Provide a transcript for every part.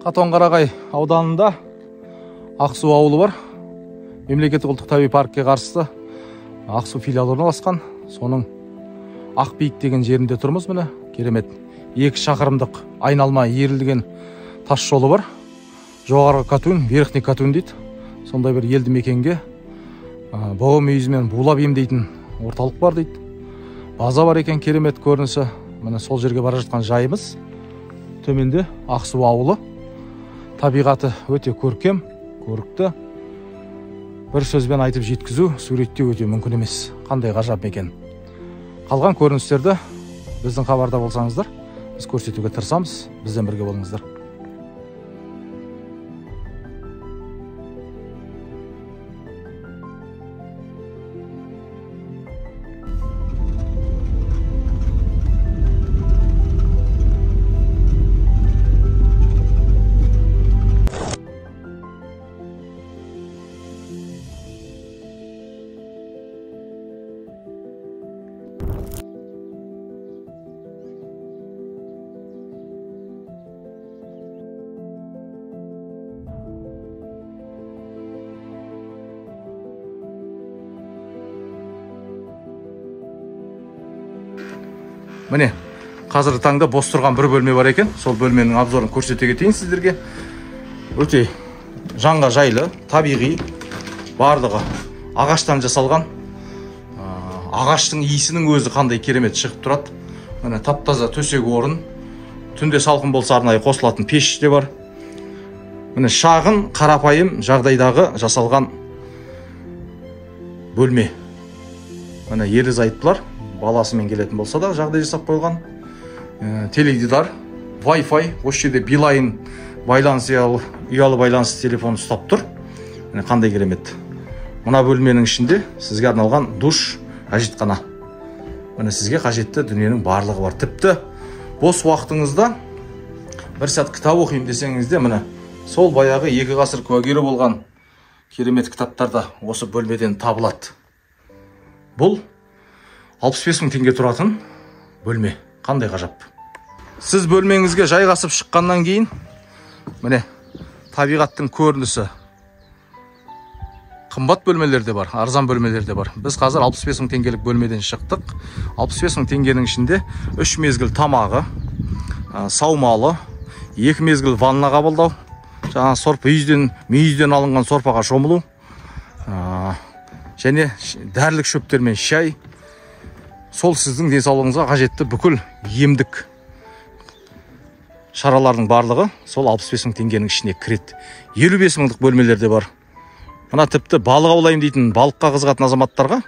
Қатонқарағай ауданында Ақсу ауылы бар. Мемлекеттік ұлттық табиғи паркке қарсы Ақсу филиалы орналасқан. Соның Ақбиік деген жерінде тұрмыз. Міне керемет 2 шақырымдық айналма иірілген тас жолы бар. Жоғарғы Катун, Верхний Катун дейді. Сондай бір елді мекенге бұғы мүйізімен булап емдейтін орталық бар дейді. База бар екен, керемет көрінісі. Міне сол жерге бара жатқан жайымыз. Төменде Ақсу ауылы. Табиғаты өте көркем, көрікті. Бір сөзбен айтып жеткізу, суреттеу өте мүмкін емес. Қандай ғажап мекен. Қалған көріністерді біздің хабарда болсаңыздар, біз көрсетуге тырысамыз. Бізден бірге болыңыздар. Міне, қазіргі таңда бос тұрған бір бөлме бар екен. Сол бөлменің обзорын көрсете кетейін сіздерге. Өте жанға жайлы, табиғи, барлығы ағаштан жасалған. Ағаштың иісінің өзі қандай керемет шығып тұрады. Міне таптаза төсек орын. Түнде салқын болса арнайы қосылатын пеш те бар. Міне шағын, қарапайым жағдайдағы жасалған бөлме. Міне ерлі-зайыптылар баласымен келетін болса да жағдай жасап қойған. Теледидар, Wi-Fi, осы жерде Билайн байланыс, ұялы байланыс телефон ұстап тұр. Қандай керемет. Мына бөлменің ішінде сізге арналған душ, әжетхана. Міне сізге қажетті дүниенің барлығы бар. Тіпті бос уақытыңызда бір сәт кітап оқимын десеңіз де, міне сол баяғы 2 ғасыр куәгері болған керемет кітаптар да осы бөлмеден табылады. Бұл 65 мың теңге тұратын бөлме. Қандай ғажап. Сіз бөлмеңізге жайғасып шыққаннан кейін, міне табиғаттың көрінісі. Қымбат бөлмелер де бар, арзан бөлмелер де бар. Біз қазір 65 мың теңгелік бөлмеден шықтық. 65 мың теңгенің ішінде 3 мезгіл тамағы, саумалы, 2 мезгіл ванна қабылдау, жаңа мүйізден алынған сорпаға шомылу, және дәрілік шөптермен шай. Сол сіздің денсаулығыңызға қажетті бүкіл емдік шаралардың барлығы сол 65 мың теңгенің ішіне кіреді. 55 мыңдық бөлмелер де бар. Мына тіпті балық аулайым дейтін балыққа қызығатын азаматтарға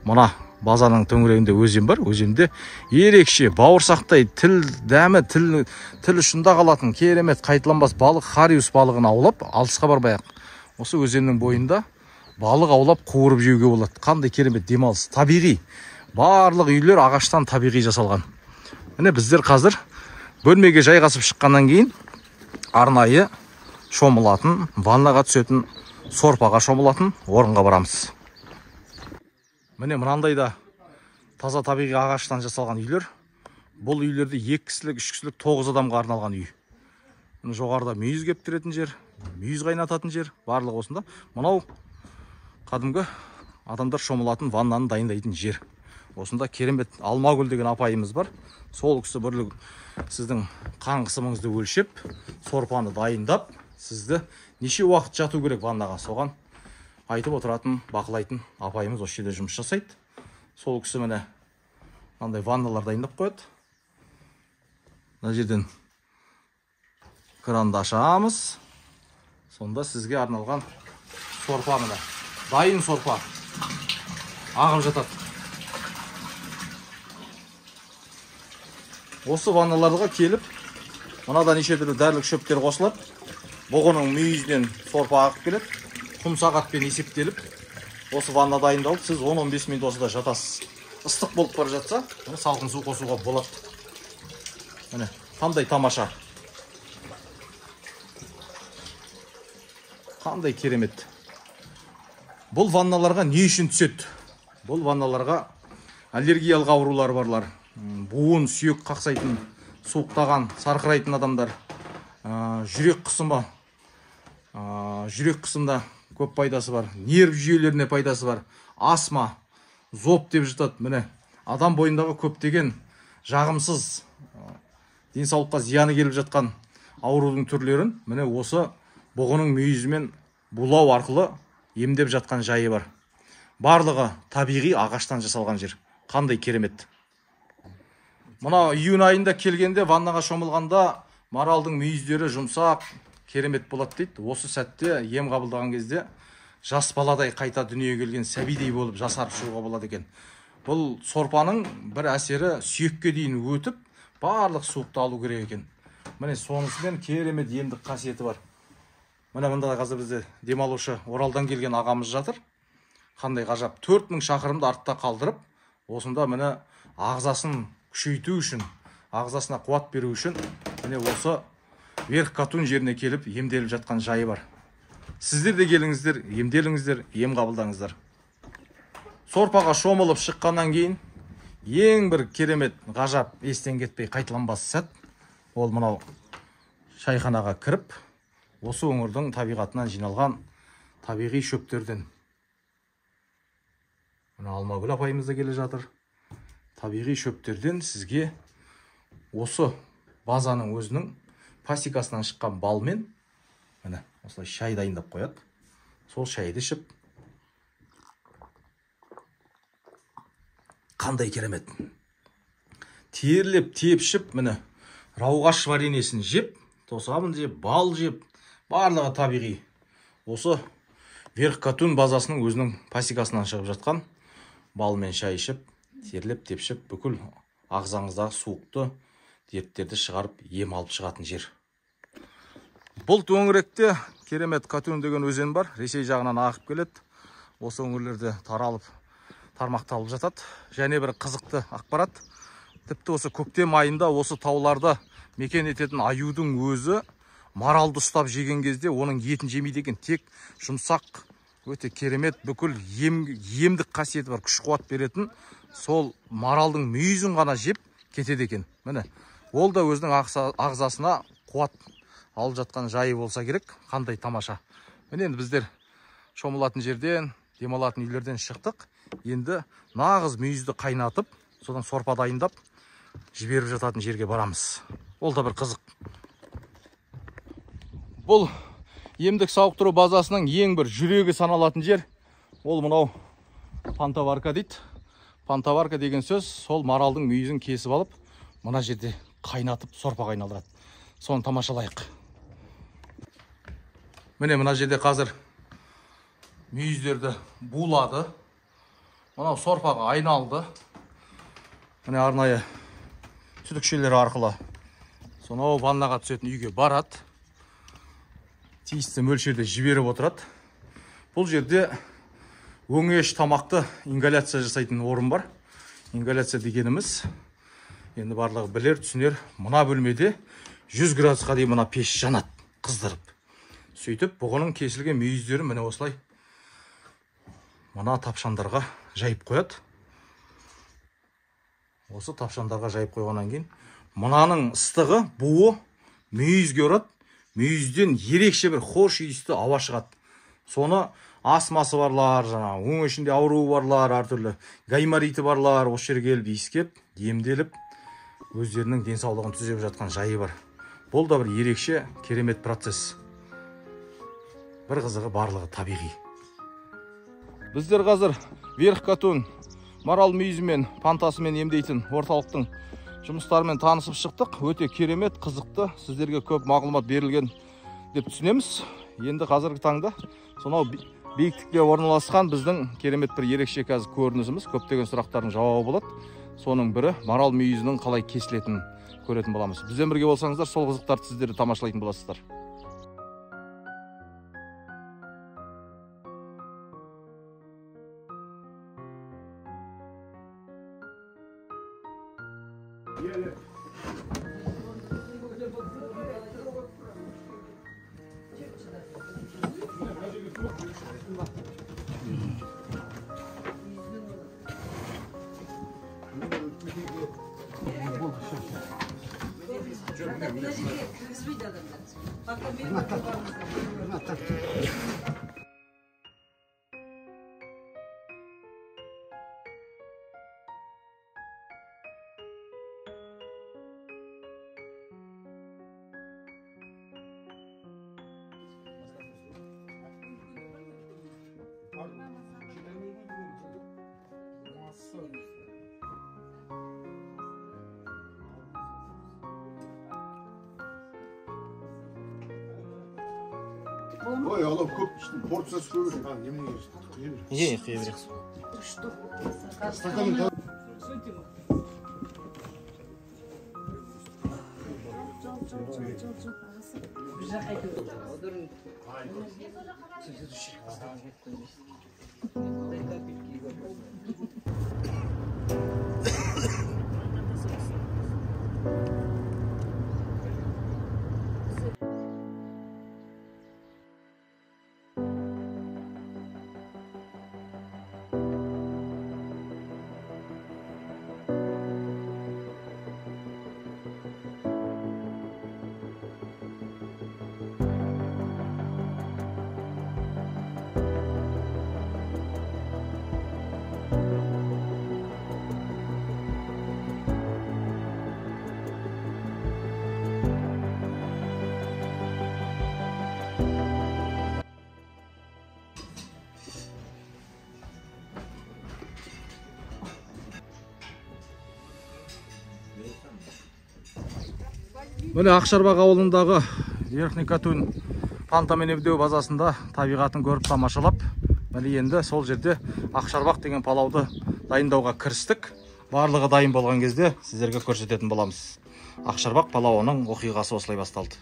мына базаның төңірегінде өзен бар. Өзенде ерекше бауырсақтай тіл дәмі, тіл ұшында қалатын керемет қайталанбас балық, хариус балығын аулап, алысқа бармай-ақ осы өзеннің бойында балық аулап қуырып жеуге болады. Қандай керемет демалыс, табиғи. Барлық үйлер ағаштан табиғи жасалған. Міне біздер қазір бөлмеге жайғасып шыққаннан кейін арнайы шомылатын, ваннаға түсетін, сорпаға шомылатын орынға барамыз. Міне мынандай да таза табиғи ағаштан жасалған үйлер. Бұл үйлерде 2 кісілік, 3 кісілік 9 адамға арналған үй. Міне жоғарыда мүйіз кептіретін жер, мүйіз қайнататын жер, барлығы осында. Мынау қадымғы адамдар шомылатын, ваннаны дайындайтын жер. Осында керемет Алмагүл деген апайымыз бар. Сол кісі бірлік сіздің қан қысымыңызды өлшеп, сорпаны дайындап, сізді неше уақыт жату керек ваннаға, соған айтып отыратын, бақылайтын апайымыз осы жерде жұмыс жасайды. Сол кісі міне мынандай ванналар дайындап қояды. Мына жерден кранды ашамыз. Сонда сізге арналған сорпа міне. Дайын сорпа ағып жатады. Осы ванналарға келіп, мынада неше түрлі дәрілік шөптер қосылады. Бұғының мүйізінен сорпа ағып келеді. Құм сағатпен есептеліп, осы ванна дайындалып, сіз 10-15 минут осыда жатасыз. Ыстық болып бара жатса, салқын су қосуға болады. Міне, қандай тамаша. Қандай керемет. Бұл ванналарға не үшін түседі? Бұл ванналарға аллергиялық аурулар барлар. Буын, сүйек қақсайтын, суықтаған, сарқырайтын адамдар, жүрек қысымы, жүрек қысымда көп пайдасы бар, нерв жүйелеріне пайдасы бар, астма, зоб деп жатады. Міне адам бойындағы көптеген жағымсыз денсаулыққа зияны келіп жатқан аурудың түрлерін міне осы бұғының мүйізімен булау арқылы емдеп жатқан жайы бар. Барлығы табиғи ағаштан жасалған жер. Қандай керемет. Мына июнь айында келгенде ваннаға шомылғанда маралдың мүйіздері жұмсақ, керемет болады дейді. Осы сәтте ем қабылдаған кезде жас баладай қайта дүниеге келген сәбидей болып жасарып шығуға болады екен. Бұл сорпаның бір әсері сүйекке дейін өтіп, барлық суықты алу керек екен. Міне сонысымен керемет емдік қасиеті бар. Міне мында қазір бізде демалушы Оралдан келген ағамыз жатыр. Қандай ғажап, 4000 шақырымды артта қалдырып, осында міне ағзасын күшейту үшін, ағзасына қуат беру үшін міне осы Верх Катун жеріне келіп емделіп жатқан жайы бар. Сіздер де келіңіздер, емделіңіздер, ем қабылдаңыздар. Сорпаға шомылып шыққаннан кейін ең бір керемет, ғажап, естен кетпей қайталанбас сәт, ол мынау шайханаға кіріп, осы өңірдің табиғатынан жиналған табиғи шөптерден. Мына Алмагүл апайымыз да келе жатыр. Табиғи шөптерден сізге осы базаның өзінің пасекасынан шыққан балмен міне осылай шай дайындап қояды. Сол шайды ішіп, қандай керемет. Терлеп, тепшіп, міне рауғаш варенесін жеп, тосабын жеп, бал жеп, барлығы табиғи. Осы Верх Катун базасының өзінің пасекасынан шығып жатқан балмен шай ішіп, терлеп, тепшіп, бүкіл ағзаңыздағы суықты дерттерді шығарып, ем алып шығатын жер. Бұл төңіректе керемет Катун деген өзен бар. Ресей жағынан ағып келеді. Осы өңірлерде таралып, тармақталып жатады. Және бір қызықты ақпарат. Тіпті осы көктем айында осы тауларда мекен ететін аюдың өзі маралды ұстап жеген кезде оның етін жемейді екен. Тек жұмсақ, өте керемет, бүкіл емдік қасиеті бар, күш қуат беретін сол маралдың мүйізін ғана жеп кетеді екен. Міне, ол да өзінің ағзасына қуат алып жатқан жайы болса керек. Қандай тамаша. Міне енді біздер шомылатын жерден, демалатын үйлерден шықтық. Енді нағыз мүйізді қайнатып, содан сорпа дайындап жіберіп жататын жерге барамыз. Ол да бір қызық. Бұл емдік сауықтыру базасының ең бір жүрегі саналатын жер. Ол мынау пантаварка дейді. Пантаварка деген сөз сол маралдың мүйізін кесіп алып, мына жерде қайнатып сорпа қайналдырады. Соны тамашалайық. Міне мына жерде қазір мүйіздерді булады. Мынау сорпаға айналды. Міне арнайы түтікшелер арқылы сонау ваннаға түсетін үйге барады. Тиісті мөлшерде жіберіп отырады. Бұл жерде өңеш тамақты ингаляция жасайтын орын бар. Ингаляция дегеніміз, енді барлығы білер, түсінер, мына бөлмеде 100 градусқа дейін мына пеш жанады, қыздырып. Сөйтіп, бұғының кесілген мүйіздерін міне осылай мына тапшандарға жайып қояды. Осы тапшандарға жайып қойғаннан кейін, мынаның ыстығы, буы мүйізге ұрады. Мүйізден ерекше бір хош иісті ауа шығады. Соны астмасы барлар, өңешінде ауруы барлар, әртүрлі гаймориті барлар осы жерге келіп иіскеп, емделіп, өздерінің денсаулығын түзеп жатқан жайы бар. Бұл да бір ерекше, керемет процесс. Бір қызығы барлығы табиғи. Біздер қазір Верх Катун марал мүйізімен, пантасымен емдейтін орталықтың жұмыстарымен танысып шықтық. Өте керемет, қызықты, сіздерге көп мағлұмат берілген деп түсінеміз. Енді қазіргі таңда сонау биіктікте орналасқан біздің керемет бір ерекше қазір көрінісіміз, көптеген сұрақтардың жауабы болады. Соның бірі марал мүйізінің қалай кесілетінін көретін боламыз. Бізбен бірге болсаңыздар, сол қызықтарды сіздер тамашалайтын боласыздар. кіргізбейді адамдар. Пока мен бармыз. Ой, алам көп іштім, порциясы көп екен. Немене Е, қия бересіз. Міне Ақшарбақ ауылындағы Верхний Катунь Панта мен Евдеу базасында табиғатын көріп тамашалап, міне енді сол жерде Ақшарбақ деген палауды дайындауға кірістік. Барлығы дайын болған кезде сіздерге көрсететін боламыз. Ақшарбақ палауының оқиғасы осылай басталды.